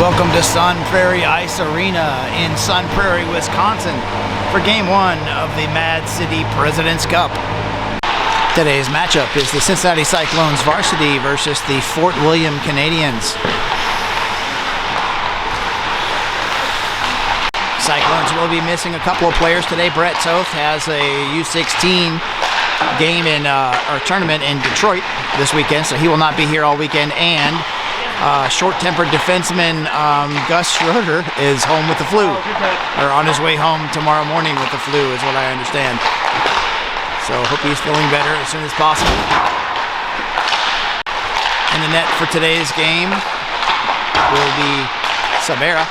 Welcome to Sun Prairie Ice Arena in Sun Prairie, Wisconsin for Game 1 of the Mad City President's Cup. Today's matchup is the Cincinnati Cyclones Varsity versus the Fort William Canadiens. Cyclones will be missing a couple of players today. Brett Toth has a U16 game or tournament in Detroit this weekend, so he will not be here all weekend. And short-tempered defenseman Gus Schroeder is home with the flu, or on his way home tomorrow morning with the flu, is what I understand. So hope he's feeling better as soon as possible. In the net for today's game will be Sabera.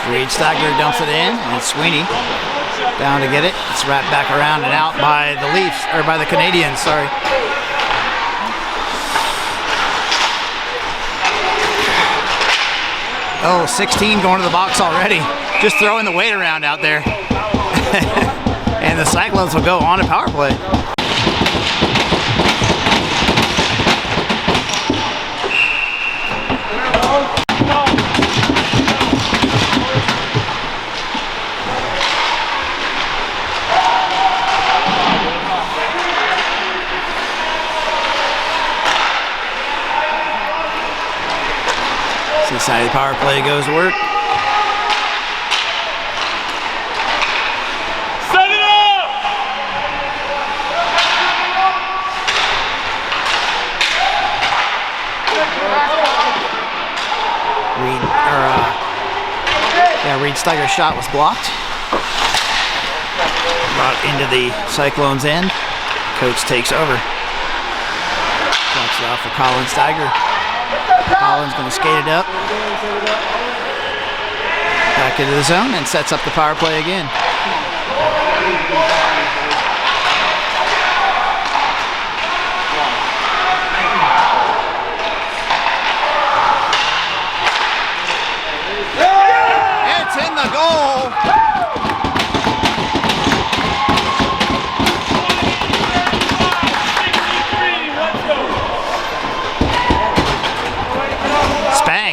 Reed Steiger dumps it in, and Sweeney down to get it. It's wrapped back around and out by the Leafs, or by the Canadiens, sorry. Oh, 16 going to the box already. Just throwing the weight around out there. And the Cyclones will go on a power play. Cincinnati power play goes to work. Set it up! Reed Steiger's shot was blocked. Brought into the Cyclones' end. Coach takes over. Drops it off for Colin Steiger. Collins going to skate it up. Back into the zone and sets up the power play again. It's in the goal.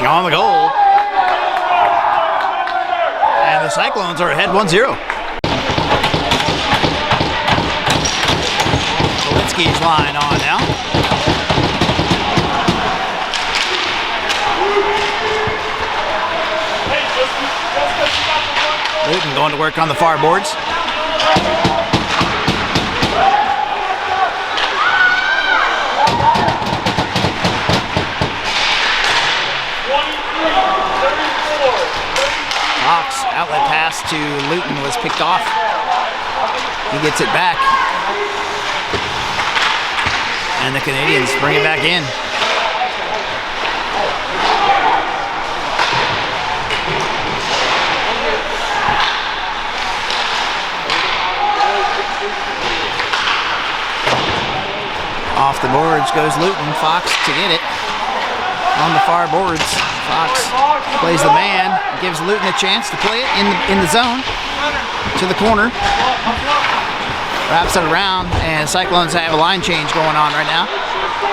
On the goal. And the Cyclones are ahead 1-0. Politsky's line on now. Luton going to work on the far boards. Fox, outlet pass to Luton was picked off. He gets it back. And the Canadiens bring it back in. Off the boards goes Luton. Fox to get it. On the far boards, Fox plays the man, gives Luton a chance to play it in the zone to the corner. Wraps it around, and Cyclones have a line change going on right now.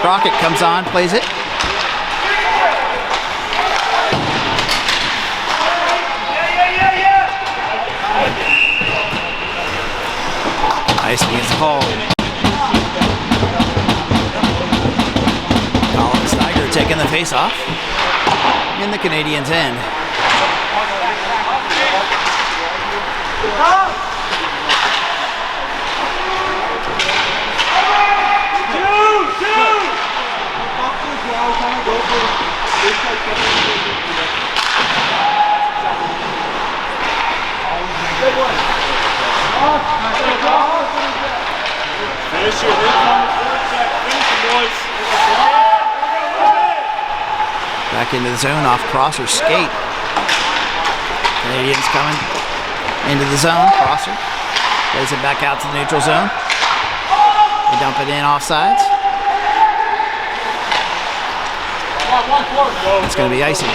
Crockett comes on, plays it. Icing is called. Colin Steiger taking the face off in the Canadiens' end. Finish your hit on the forecheck. Finish it, boys. Back into the zone off Crosser's skate. Canadiens coming into the zone. Crosser plays it back out to the neutral zone. They dump it in offsides. It's going to be icing.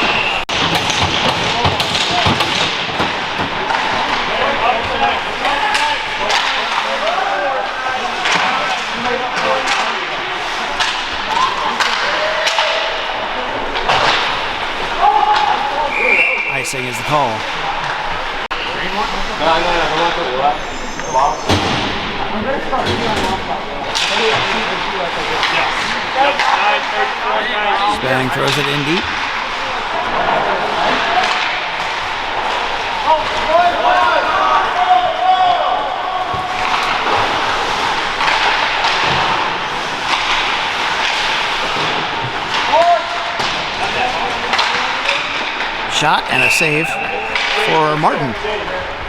Icing is the call. Spanning throws it in deep. Shot and a save for Martin.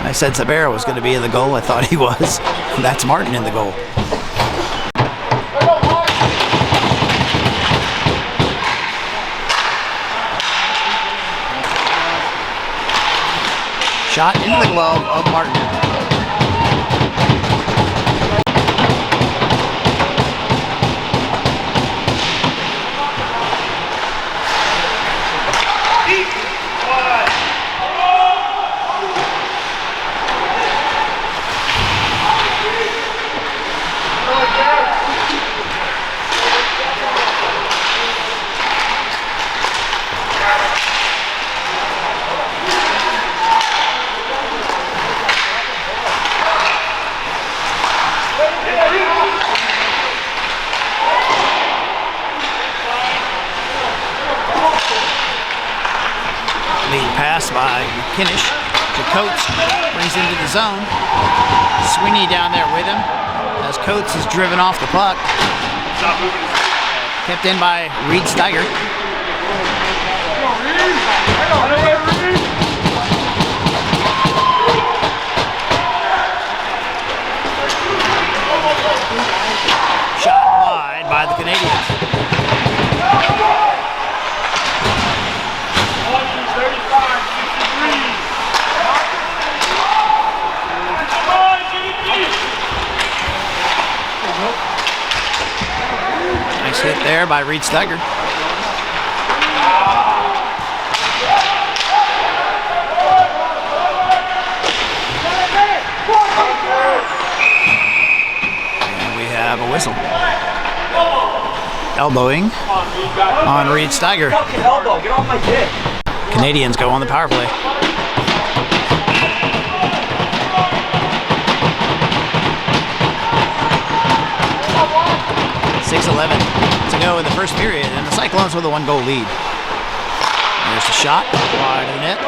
I said Sabera was going to be in the goal. I thought he was. That's Martin in the goal. Shot into the glove of Martin. Pass by McKinnish to Coates, brings him to the zone. Sweeney down there with him as Coates is driven off the puck. Kept in by Reed Steiger. Shot wide by the Canadiens. Nice hit there by Reed Steiger. And we have a whistle. Elbowing on Reed Steiger. Canadiens go on the power play. .6:11 to go in the first period, and the Cyclones with a 1-goal lead. There's the shot, wide of the net.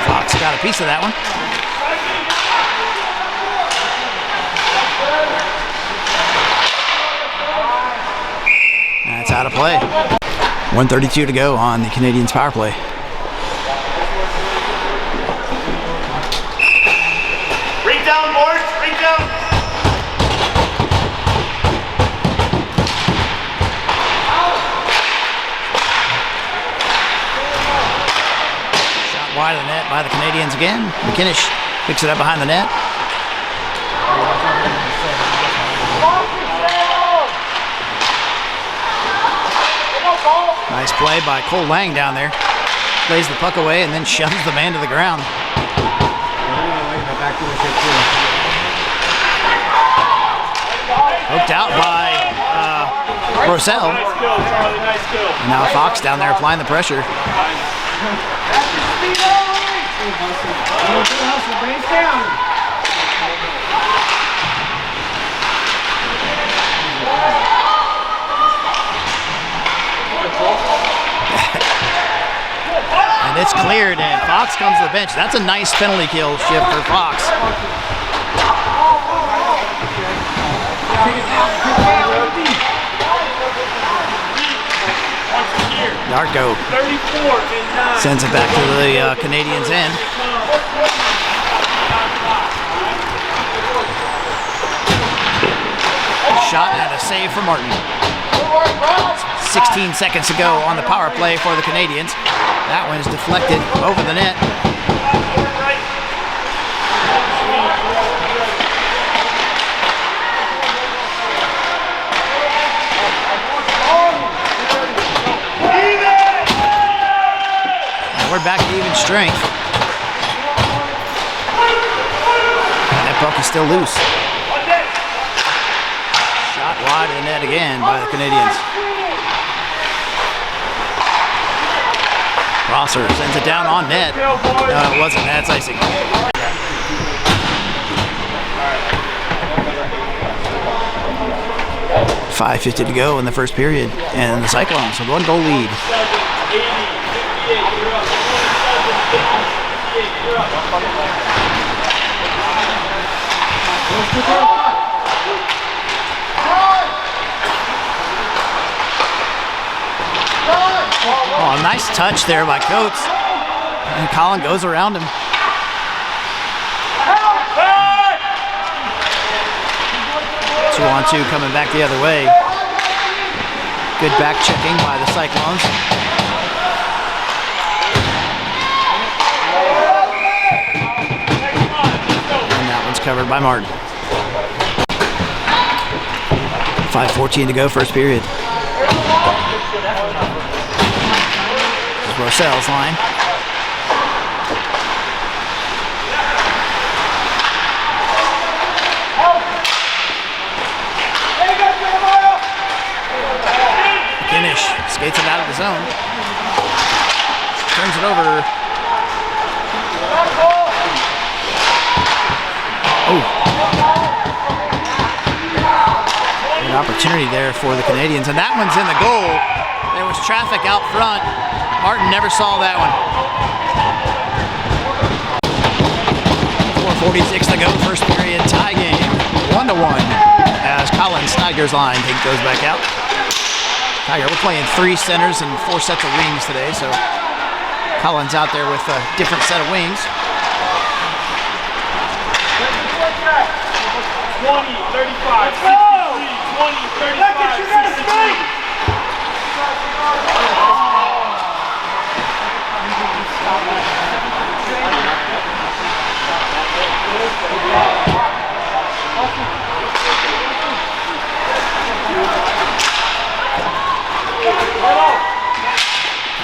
Fox got a piece of that one. That's out of play. 1:32 to go on the Canadiens power play. Bring down, boys. Bring down. Shot wide of the net by the Canadiens again. McKinnish picks it up behind the net. Nice play by Cole Lang down there. Plays the puck away and then shoves the man to the ground. Hooked out by Rosell. Nice kill, Charlie. Nice kill. And now Fox down there applying the pressure. And it's cleared, and Fox comes to the bench. That's a nice penalty kill shift for Fox. Darko sends it back to the Canadiens' end. shot and a save for Martin. 16 seconds to go on the power play for the Canadiens. That one is deflected over the net. And we're back to even strength. That puck is still loose. Shot wide of the net again by the Canadiens. Rosser sends it down on net. No, it wasn't. That's icing. .550 to go in the first period, and the Cyclones with 1-goal lead. Oh, a nice touch there by Coates. And Colin goes around him. 2-on-2 coming back the other way. Good back checking by the Cyclones. And that one's covered by Martin. 5:14 to go, first period. Rosel's line. Finish. Skates it out of the zone. Turns it over. Oh. Good opportunity there for the Canadiens. And that one's in the goal. There was traffic out front. Martin never saw that one. 4:46 to go, first period, tie game, 1-1. As Colin Steiger's line goes back out. Tiger, we're playing 3 centers and 4 sets of wings today, so Colin's out there with a different set of wings. 20, 35, 63, 20, 35, 63.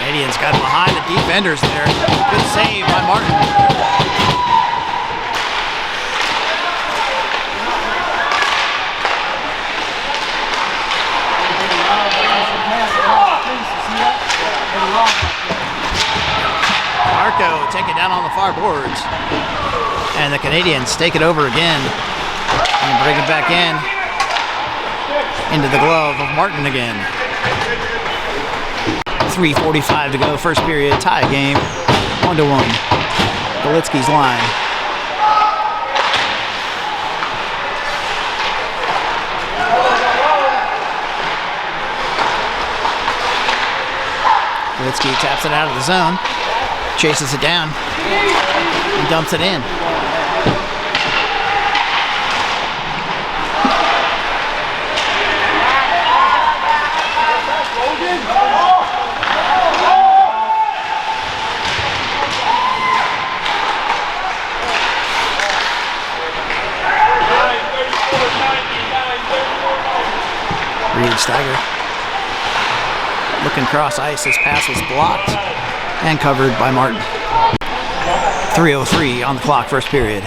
Canadiens got behind the defenders there. Good save by Martin. Marco take it down on the far boards. And the Canadiens take it over again and bring it back into the glove of Martin again. 3:45 to go, first period, tie game, 1-1. Golitsky's line. Golitsky taps it out of the zone, chases it down, and dumps it in. Steiger looking cross ice. His pass was blocked and covered by Martin. 3:03 on the clock, first period.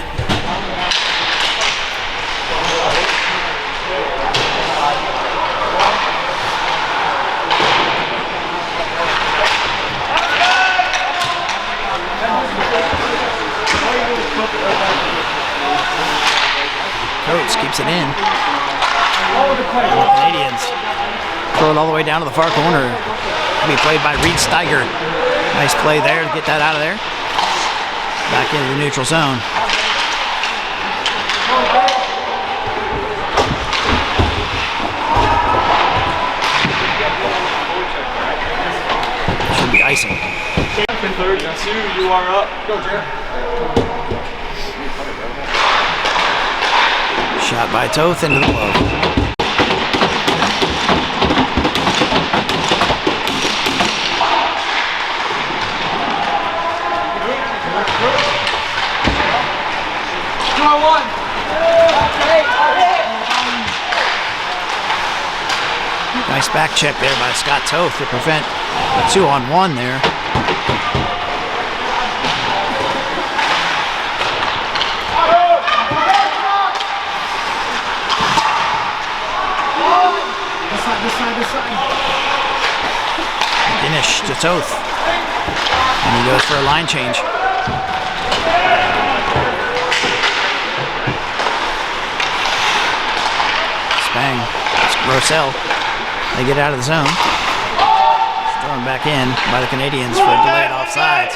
Coates keeps it in. The Canadiens throw it all the way down to the far corner. It'll be played by Reed Steiger. Nice play there to get that out of there. Back into the neutral zone. Should be icing. In 32, you are up. Go, Jared. Shot by Toth into the glove. Nice back check there by Scott Toth to prevent a 2-on-1 there. Finish to Toth. And he goes for a line change. Spang. It's Rossell. They get out of the zone. It's thrown back in by the Canadiens for a delayed offsides.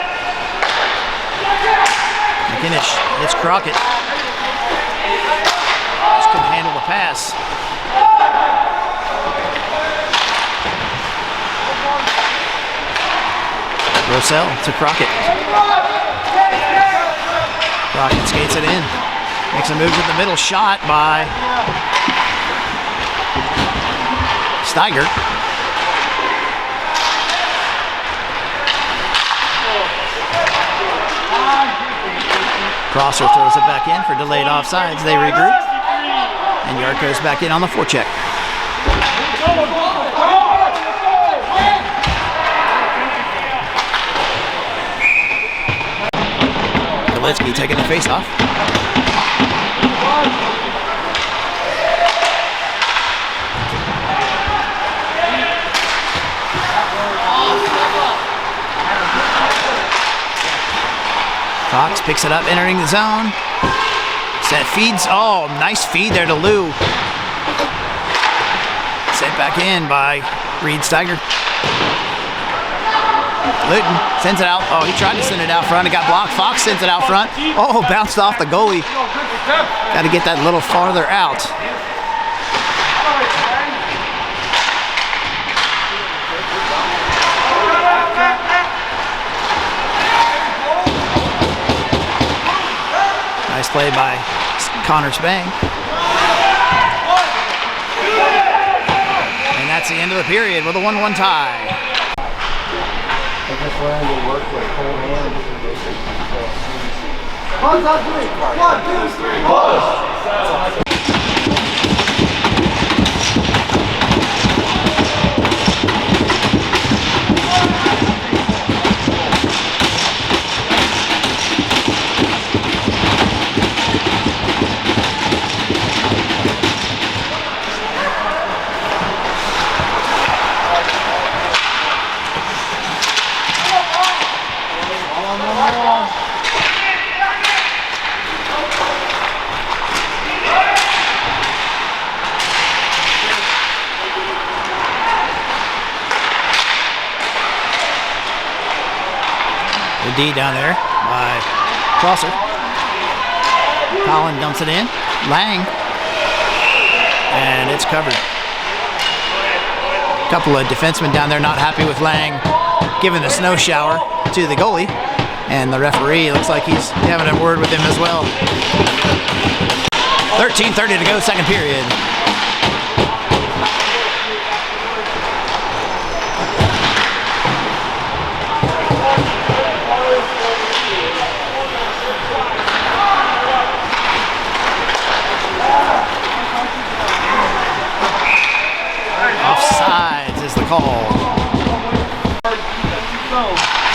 McInnish hits Crockett. Just couldn't handle the pass. Rossell to Crockett. Crockett skates it in. Makes a move to the middle. Shot by Steiger. Crosser throws it back in for delayed offsides. They regroup. And Yarko's back in on the forecheck. Galitsky taking the face-off. Fox picks it up, entering the zone. Set feeds. Oh, nice feed there to Lou. Sent back in by Reed Steiger. Luton sends it out. Oh, he tried to send it out front. It got blocked. Fox sends it out front. Oh, bounced off the goalie. Got to get that a little farther out. Nice play by Connor Spang. And that's the end of the period with a 1-1 tie. I just learned to work with cold hands. 1, 2, 3. 1, 2, 3. D down there by Crosser. Collin dumps it in. Lang. And it's covered. A couple of defensemen down there not happy with Lang giving the snow shower to the goalie. And the referee looks like he's having a word with him as well. 13:30 to go, second period. Offsides is the call.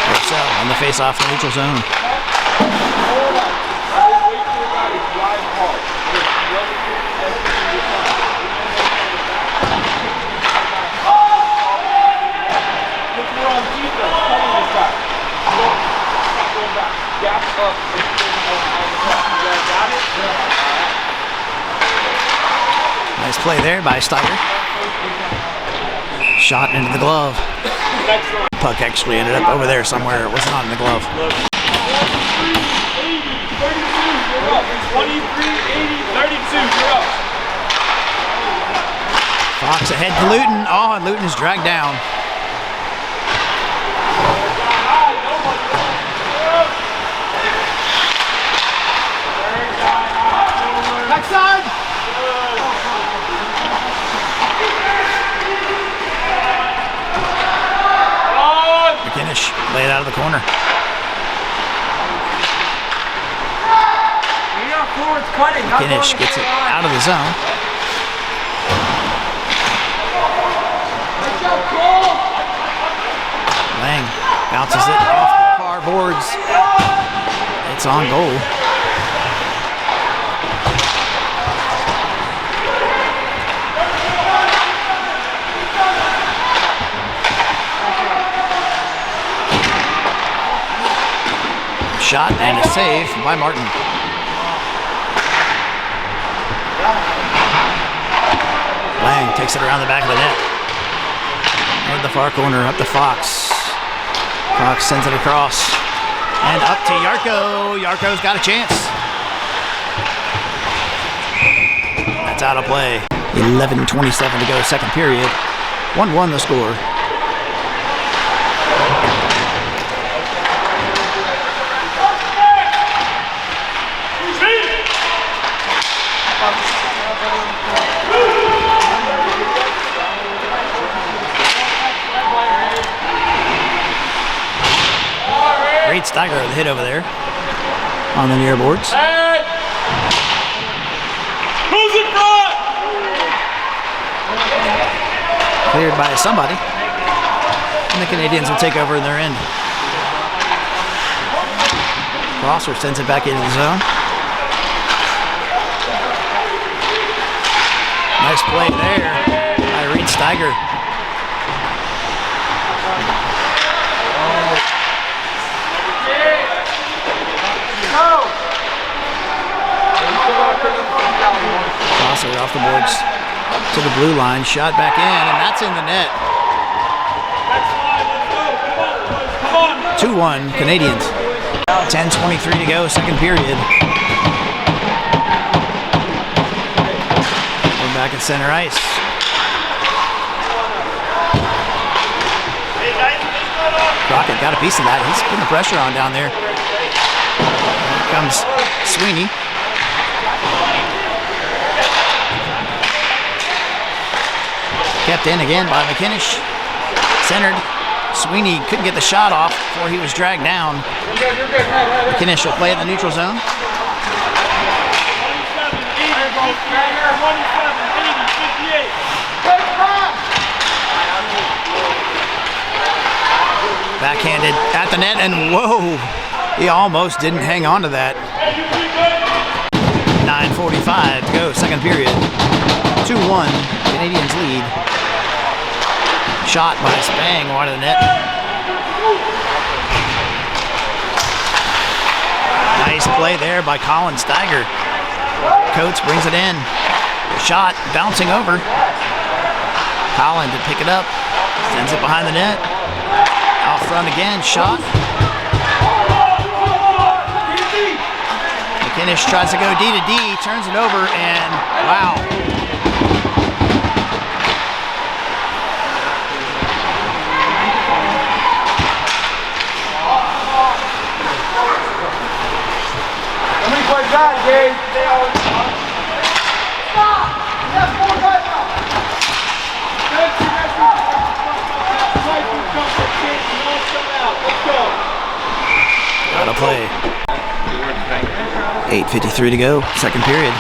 Rossell on the face-off in the neutral zone. Nice play there by Steiger. Shot into the glove. Puck actually ended up over there somewhere. It was not in the glove. 23-80-32, you're up. Fox ahead to Luton. Oh, and Luton is dragged down. Backside! McInnish laid out of the corner. Finish gets it out of the zone. Lang bounces it off the far boards. It's on goal. Shot and a save by Martin. Lang takes it around the back of the net. Toward the far corner, up to Fox. Fox sends it across. And up to Yarko. Yarko's got a chance. That's out of play. 11:27 to go, second period. 1-1 the score. Great Steiger with a hit over there on the near boards. Cleared by somebody. And the Canadiens will take over in their end. Prosser sends it back into the zone. Nice play there by Reed Steiger. Prosser off the boards to the blue line, shot back in, and that's in the net. 2-1 Canadiens. 10:23 to go, second period. We're back at center ice. Crockett got a piece of that. He's putting the pressure on down there. Here comes Sweeney. Kept in again by McKinnish. Centered. Sweeney couldn't get the shot off before he was dragged down. McKinnish will play in the neutral zone. Backhanded at the net, and whoa! He almost didn't hang on to that. 9:45 to go, second period. 2-1, Canadiens lead. Shot by Spang wide of the net. Nice play there by Colin Steiger. Coates brings it in. Shot bouncing over. Colin to pick it up. Sends it behind the net. Out front again. Shot. McKinnish tries to go D to D. Turns it over and wow. Gotta play. 8:53 to go, second period.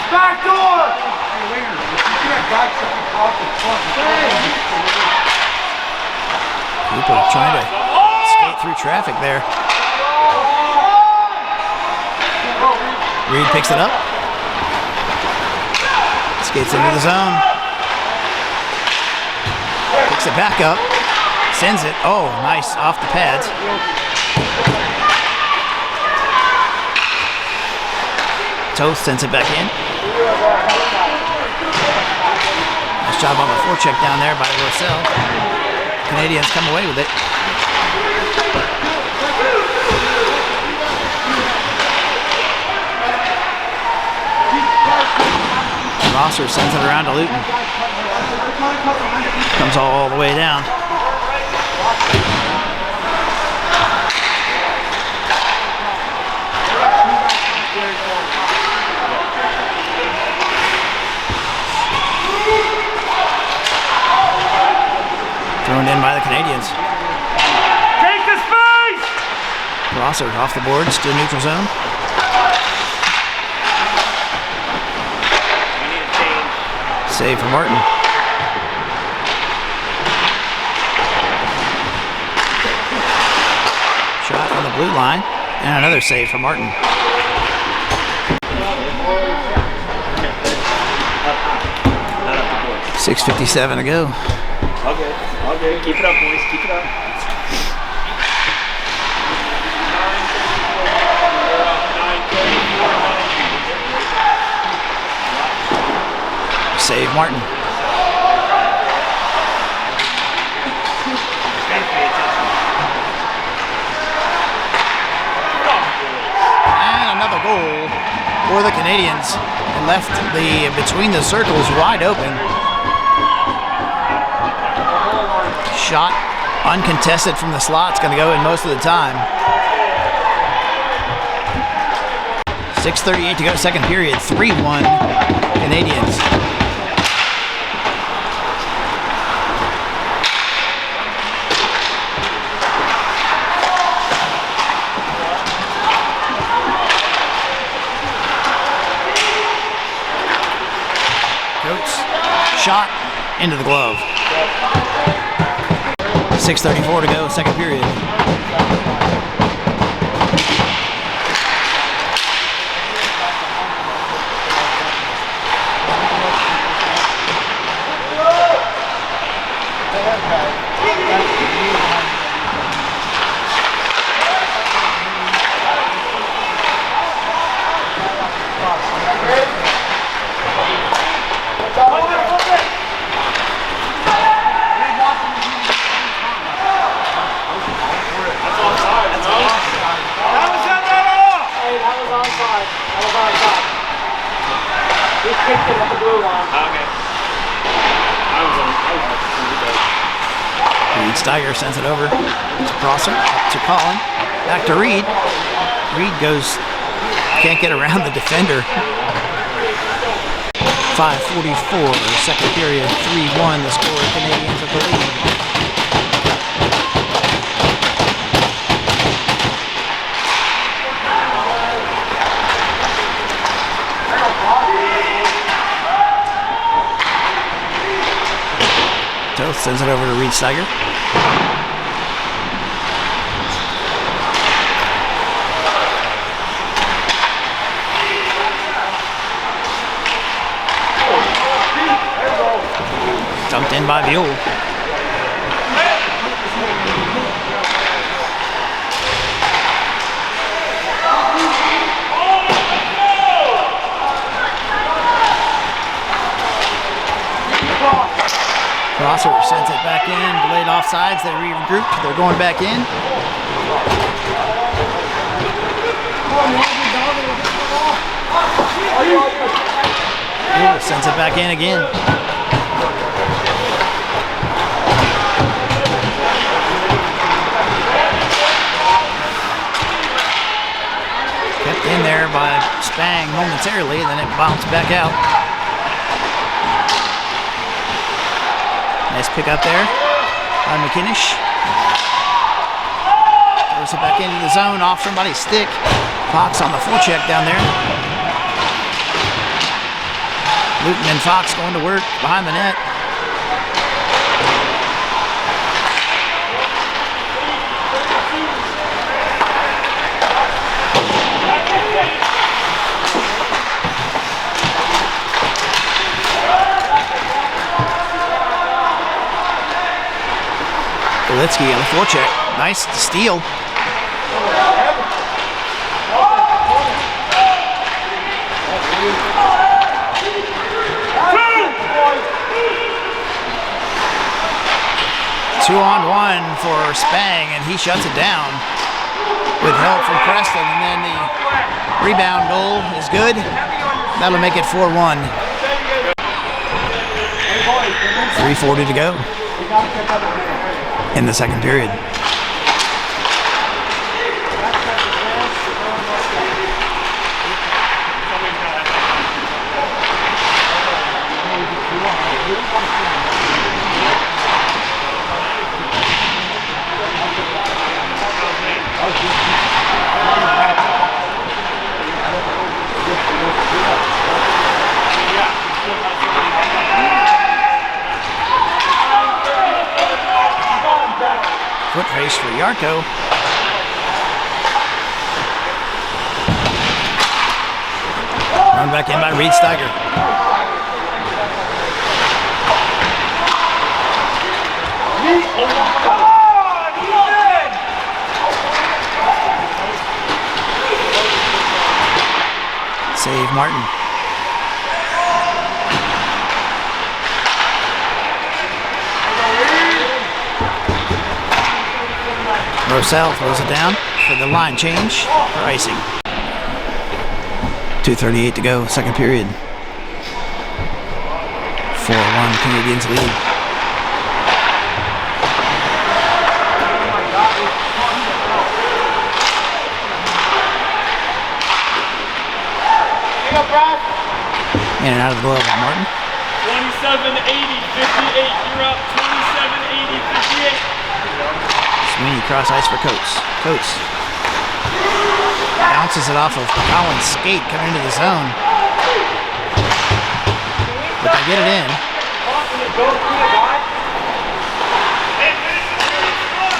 Back door! Cooper trying to skate through traffic there. Reed picks it up. Skates into the zone. Picks it back up. Sends it. Oh, nice off the pads. Toth sends it back in. Nice job on the forecheck down there by Rossell. Canadiens come away with it. Prosser sends it around to Luton. Comes all the way down. Thrown in by the Canadiens. Take the space! Prosser off the boards to neutral zone. We need a change. Save for Martin. Shot on the blue line. And another save for Martin. Not up the board. 6:57 to go. Okay. Keep it up, boys. Keep it up. Save Martin. And another goal for the Canadiens. It left the between the circles wide open. Shot uncontested from the slot's going to go in most of the time. 6:38 to go, second period. 3-1 Canadiens. Coates shot into the glove. 6:34 to go, second period. Steiger sends it over to Prosser, up to Collin, back to Reed. Reed can't get around the defender. 5:44, second period, 3-1, the score. Canadiens with the lead. Toth sends it over to Reed Steiger. Dumped in by Buell. Prosser sends it back in, delayed offsides, they regroup, they're going back in. Buell sends it back in again. Kept in there by Spang momentarily, and then it bounced back out. Nice pick up there by McKinnish. Throws it back into the zone off somebody's stick. Fox on the forecheck down there. Luton and Fox going to work behind the net. Golitsky on the forecheck. Nice steal. Two-on-one for Spang, and he shuts it down with help from Preston. And then the rebound goal is good. That'll make it 4-1. 3:40 to go in the second period. Foot race for Yarko. Run back in by Reed Steiger. Save Martin. Rosell throws it down for the line change for icing. 2:38 to go, second period. 4-1 Canadiens lead. In and out of the glove by Martin. 27-80, 58. You're up. 27-80, 58. Sweeney cross ice for Coates. Coates bounces it off of Collins' skate coming into the zone. But they get it in.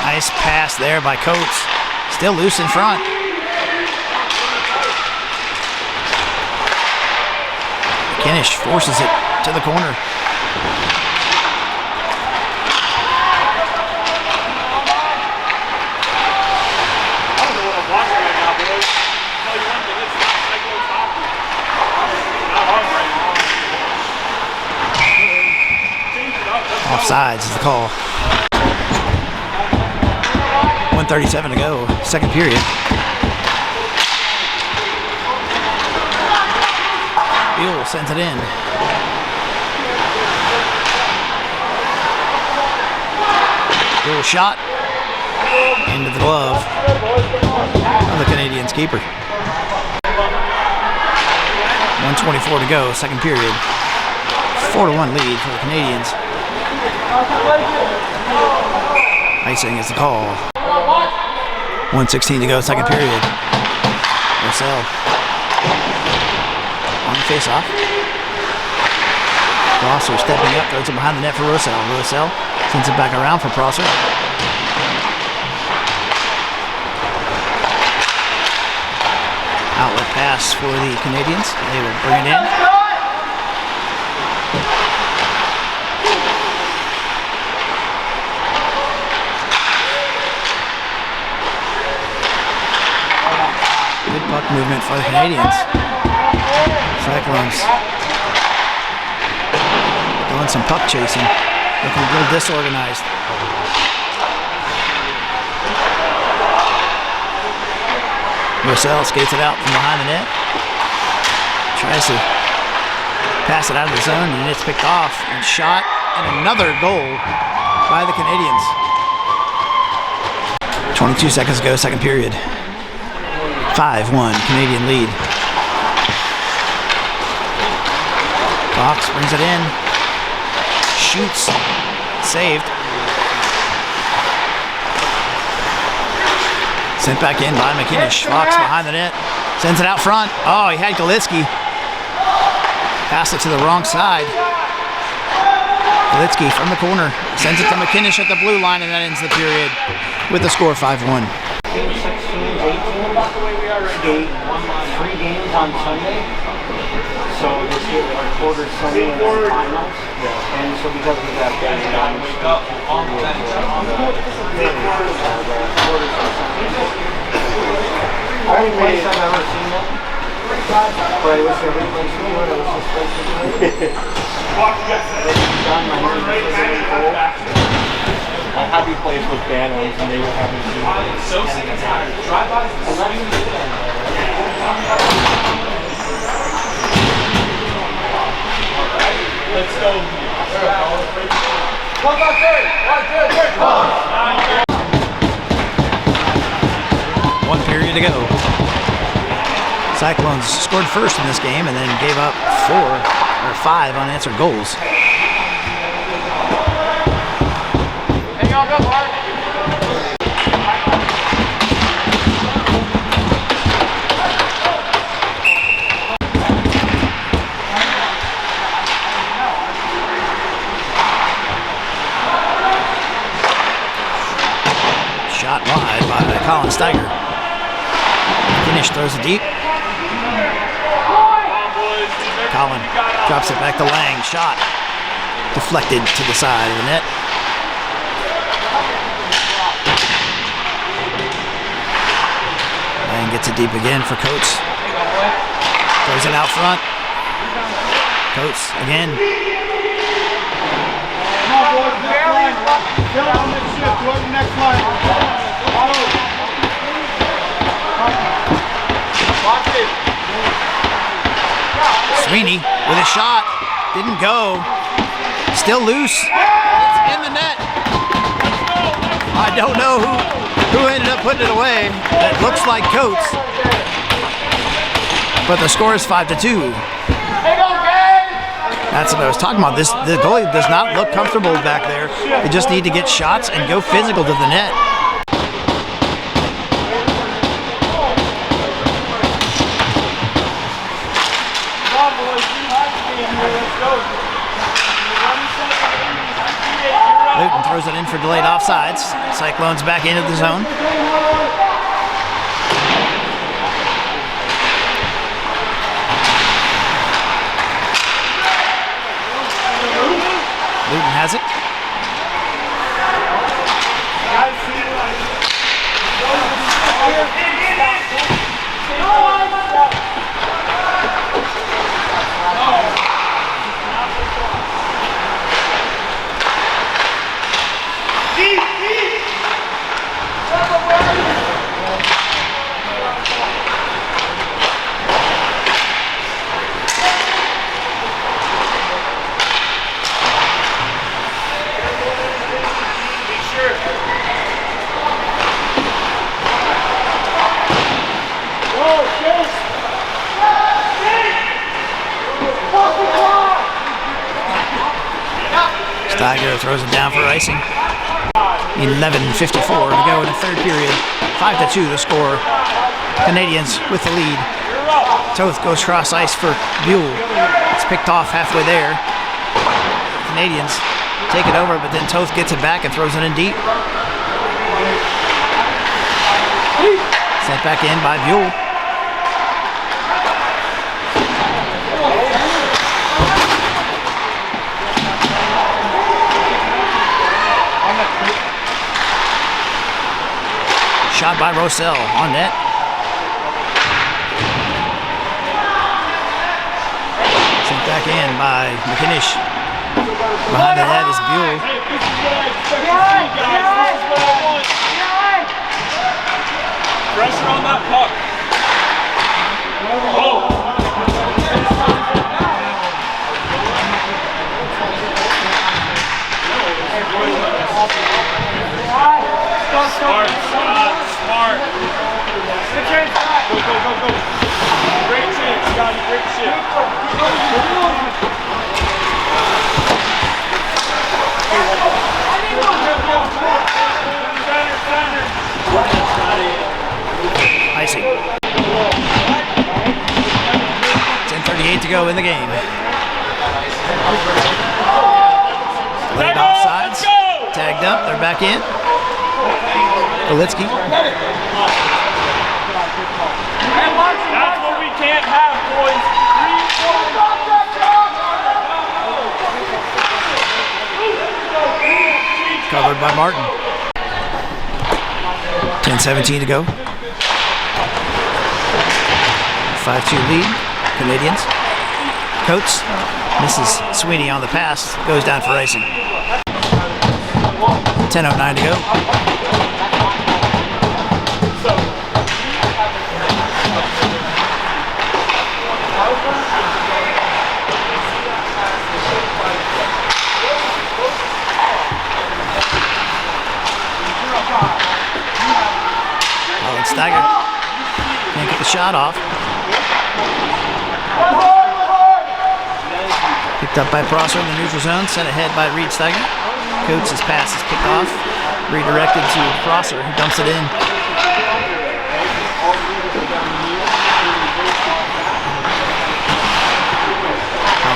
Nice pass there by Coates. Still loose in front. McKinnish forces it to the corner. Offsides is the call. 1:37 to go, second period. Buell sends it in. Buell shot into the glove of the Canadiens keeper. 1:24 to go, second period. 4-1 lead for the Canadiens. Icing is the call. 1:16 to go, second period. Rosell on the face-off. Prosser stepping up, throws it behind the net for Rosell. Rosell sends it back around for Prosser. Outlet pass for the Canadiens. They will bring it in. Good puck movement for the Canadiens. Cyclones doing some puck chasing, looking real disorganized. Rosell skates it out from behind the net. Tries to pass it out of the zone, and it's picked off and shot, and another goal by the Canadiens. 22 seconds to go, second period. 5-1 Canadian lead. Fox brings it in. Shoots. Saved. Sent back in by McKinnish. Fox behind the net. Sends it out front. Oh, he had Galitsky. Passed it to the wrong side. Galitsky from the corner. Sends it to McKinnish at the blue line, and that ends the period with the score 5-1. 3 games on Sunday. So this year our quarter Sunday and then finals. And so because of that, the only place I've ever seen it. But I wish every place knew it. It was just place to do it. Done my hair really cold. A happy place with banners, and they were having to do it. So sick and tired. Drive-bys and let me do it. Let's go. One period to go. Cyclones scored first in this game and then gave up 5 unanswered goals. Shot wide by Colin Steiger. Finish throws it deep. Colin drops it back to Lang. Shot deflected to the side of the net. Lang gets it deep again for Coates. Throws it out front. Coates again. Sweeney with a shot. Didn't go. Still loose. It's in the net. I don't know who ended up putting it away. It looks like Coates. But the score is 5-2. That's what I was talking about. The goalie does not look comfortable back there. They just need to get shots and go physical to the net. Luton throws it in for delayed offsides. Cyclones back into the zone. Luton has it. Steiger throws it down for icing. 11:54 to go in the third period. 5-2 the score. Canadiens with the lead. Toth goes cross ice for Buell. It's picked off halfway there. Canadiens take it over, but then Toth gets it back and throws it in deep. Sent back in by Buell. Shot by Rossell on net. Sent back in by McInish. Behind the net is Buell. Pressure on that puck. Oh. Smart, smart. Go, go, go, go. Great chance, Scotty, great shit. Icing. 10:38 to go in the game. Laid offsides. Tagged up, they're back in. Golitsky. That's what we can't have, boys. Covered by Martin. 10:17 to go. 5-2 lead. Canadiens. Coates misses Sweeney on the pass. Goes down for icing. 10:09 to go. get the shot off. Picked up by Prosser in the neutral zone, sent ahead by Reed Steiger. Coates' pass is picked off, redirected to Prosser, who dumps it in.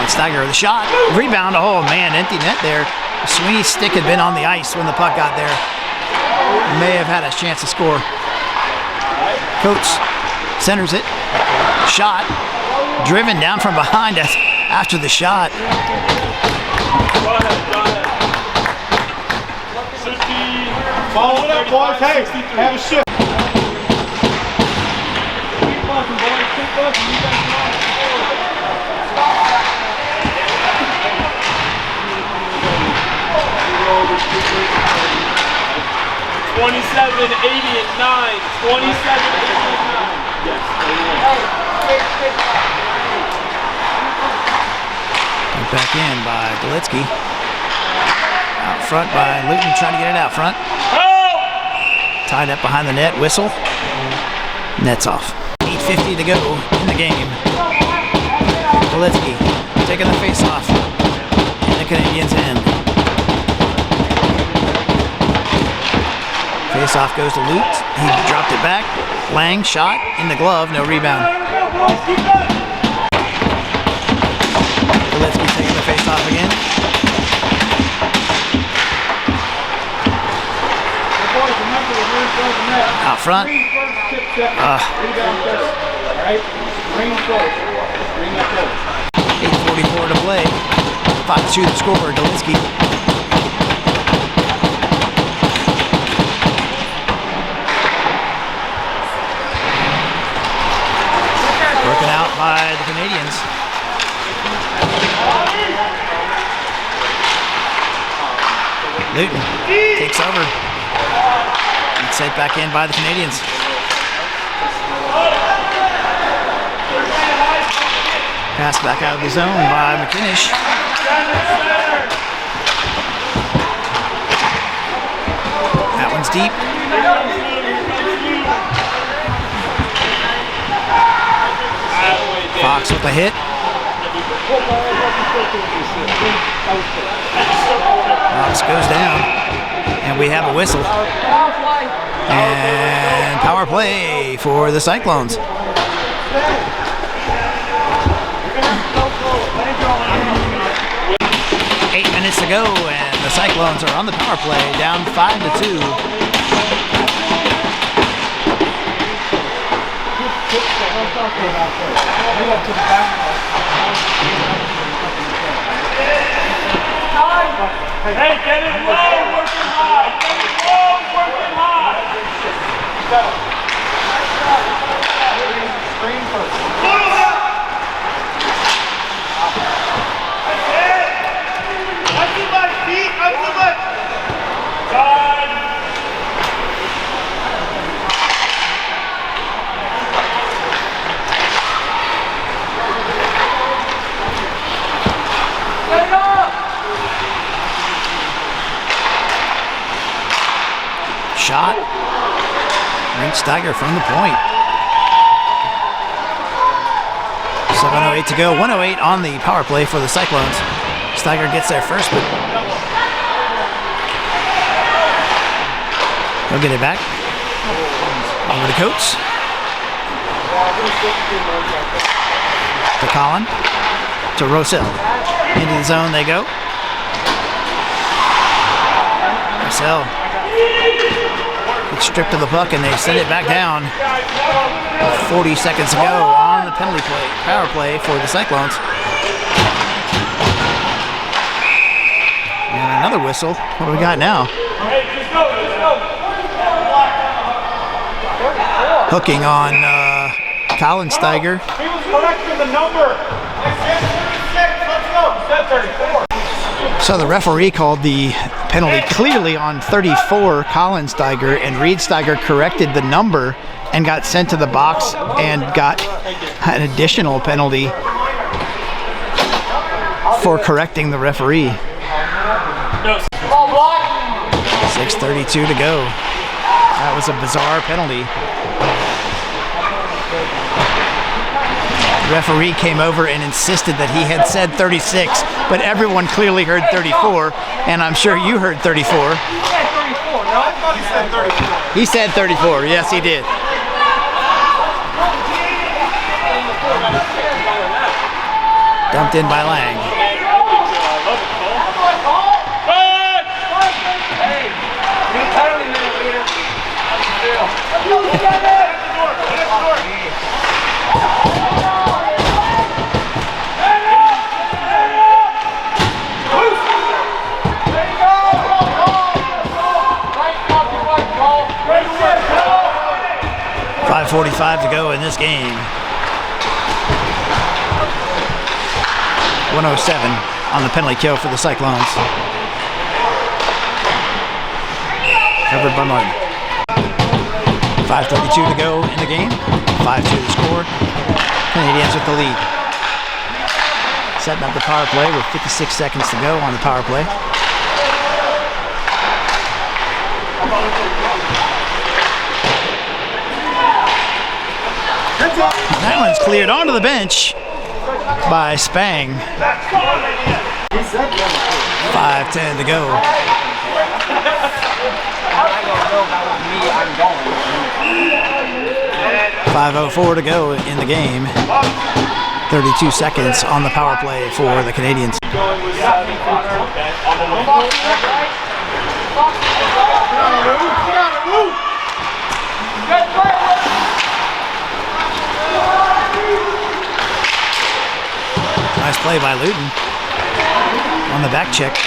Steiger with the shot. Rebound. Oh, man, empty net there. Sweeney's stick had been on the ice when the puck got there. May have had a chance to score. Coates centers it. Shot. Driven down from behind us after the shot. Go ahead. Follow it up, boys. Hey, have a shift. Keep bucking, boys. Keep bucking. You guys know it. 27, 80, and 9. 27, 80, and 9. Yes. Back in by Galitsky. Out front by Luton, trying to get it out front. Tied up behind the net. Whistle. Net's off. 8:50 to go in the game. Galitsky taking the face off in the Canadiens' end. Face off goes to Lutz. He dropped it back. Lang shot in the glove. No rebound. Galitsky taking the face off again. Out front. 8:44 to play. 5-2 the score. Galitsky. Broken out by the Canadiens. Luton takes over. It's sent back in by the Canadiens. Pass back out of the zone by McInnish. That one's deep. Fox with a hit. Fox goes down. And we have a whistle. And power play for the Cyclones. 8 minutes to go, and the Cyclones are on the power play, down 5-2. Hey, get it low, working hard. Get it low, working hard. Screen first. Up to my feet, up to my... Time. Shot. Reed Steiger from the point. 7:08 to go. 1:08 on the power play for the Cyclones. Steiger gets there first, but he'll get it back. Over to Coates. To Collin. To Rossell. Into the zone they go. Rossell gets stripped of the puck and they send it back down. 40 seconds to go on the penalty play, power play for the Cyclones. And another whistle. What do we got now? Hooking on Colin Steiger. He was correcting the number. Let's go. Set 34. So the referee called the penalty clearly on 34, Colin Steiger, and Reed Steiger corrected the number and got sent to the box and got an additional penalty for correcting the referee. 6:32 to go. That was a bizarre penalty. The referee came over and insisted that he had said 36, but everyone clearly heard 34, and I'm sure you heard 34. He said 34, no? I thought he said 34. He said 34, yes he did. Dumped in by Lang. .45 to go in this game. 107 on the penalty kill for the Cyclones. Covered by Martin. 5:32 to go in the game. 5-2 to score. Canadiens with the lead. Setting up the power play with 56 seconds to go on the power play. That one's cleared onto the bench by Spang. 5:10 to go. 5:04 to go in the game. 32 seconds on the power play for the Canadiens. Nice play by Luton on the back check.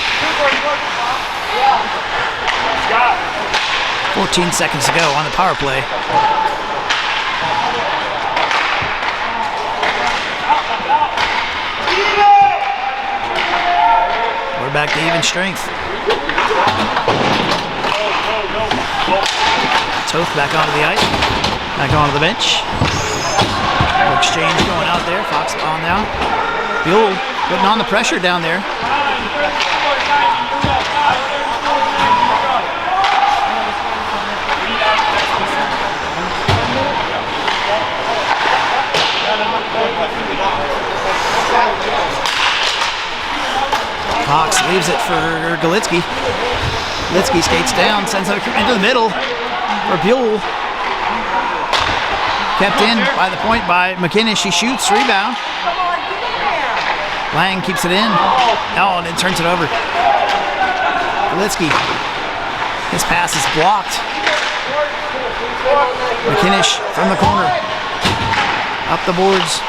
14 seconds to go on the power play. We're back to even strength. Toth back onto the ice, back onto the bench. No exchange going out there. Fox on now. Buell putting on the pressure down there. Fox leaves it for Galitsky. Galitsky skates down, sends it into the middle for Buell. Kept in by the point by McInnes. She shoots, rebound. Lang keeps it in. Oh, and then turns it over. Galitsky. His pass is blocked. McInnes from the corner. Up the boards.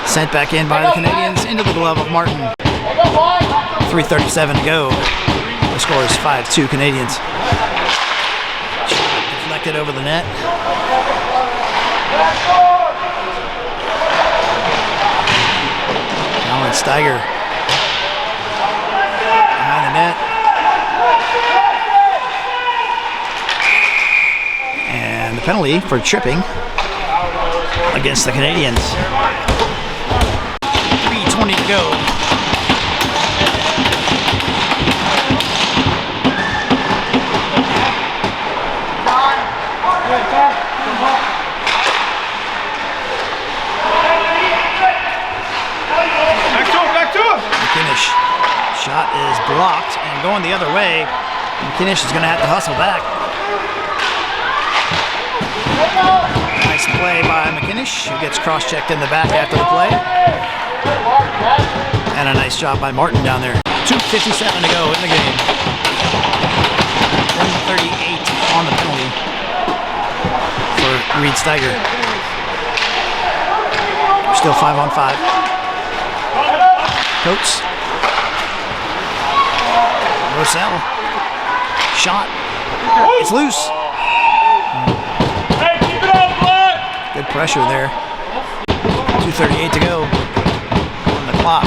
Sent back in by the Canadiens into the glove of Martin. 3:37 to go. The score is 5-2 Canadiens. Deflected over the net. Alan Steiger behind the net. And the penalty for tripping against the Canadiens. 3:20 to go. McInnes. Shot is blocked and going the other way. McInnes is going to have to hustle back. Nice play by McInnes, who gets cross-checked in the back after the play. And a nice job by Martin down there. 2:57 to go in the game. 1:38 on the penalty for Reed Steiger. Still 5-on-5. Coates. Rosell. Shot. It's loose. Hey, keep it up, Black! Good pressure there. 2:38 to go on the clock.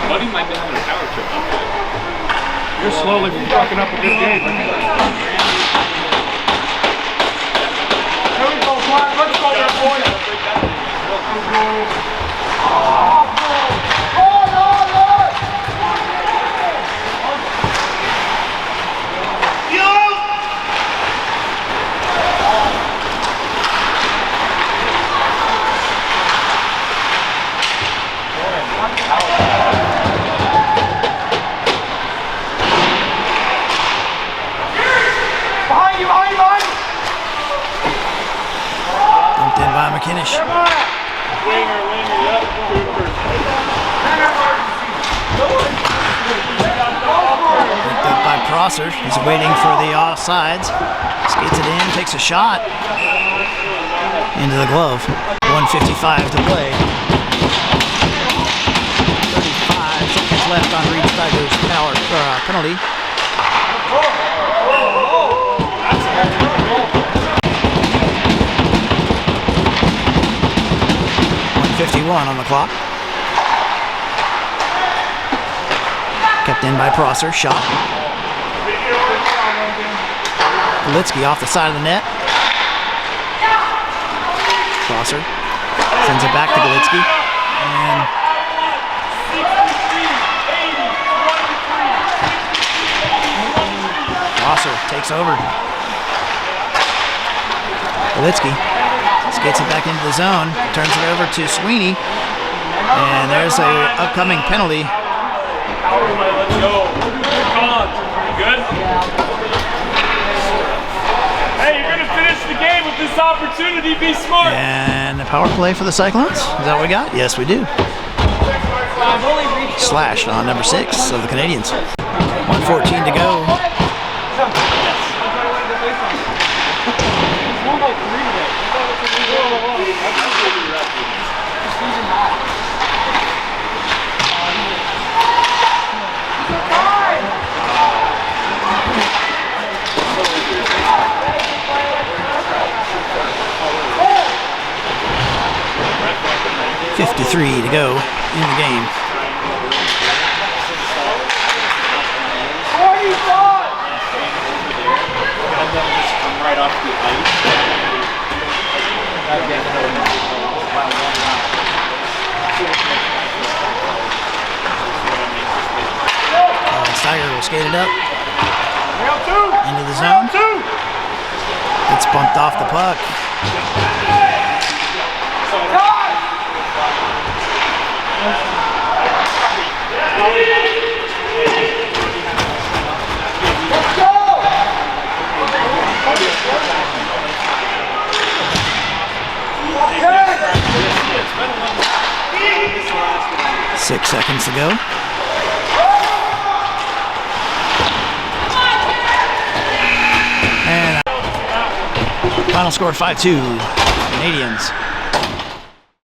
Buddy might be having a power trip. You're slowly fucking up a good game. Here we go, Black. Let's go there, boys. Prosser. He's waiting for the offsides. Skates it in, takes a shot. Into the glove. 1:55 to play. 35 seconds left on Reed Steiger's penalty. 1:51 on the clock. Kept in by Prosser. Shot. Galitsky off the side of the net. Prosser sends it back to Galitsky. And Prosser takes over. Galitsky skates it back into the zone. Turns it over to Sweeney. And there's a upcoming penalty. Let's go. Come on. Good? Hey, you're going to finish the game with this opportunity. Be smart. And a power play for the Cyclones. Is that what we got? Yes, we do. Slashed on number 6 of the Canadiens. 1:14 to go. .53 to go in the game. Right off the ice. Steiger will skate it up into the zone. It's bumped off the puck. Let's go! 6 seconds to go. And final score 5-2 Canadiens.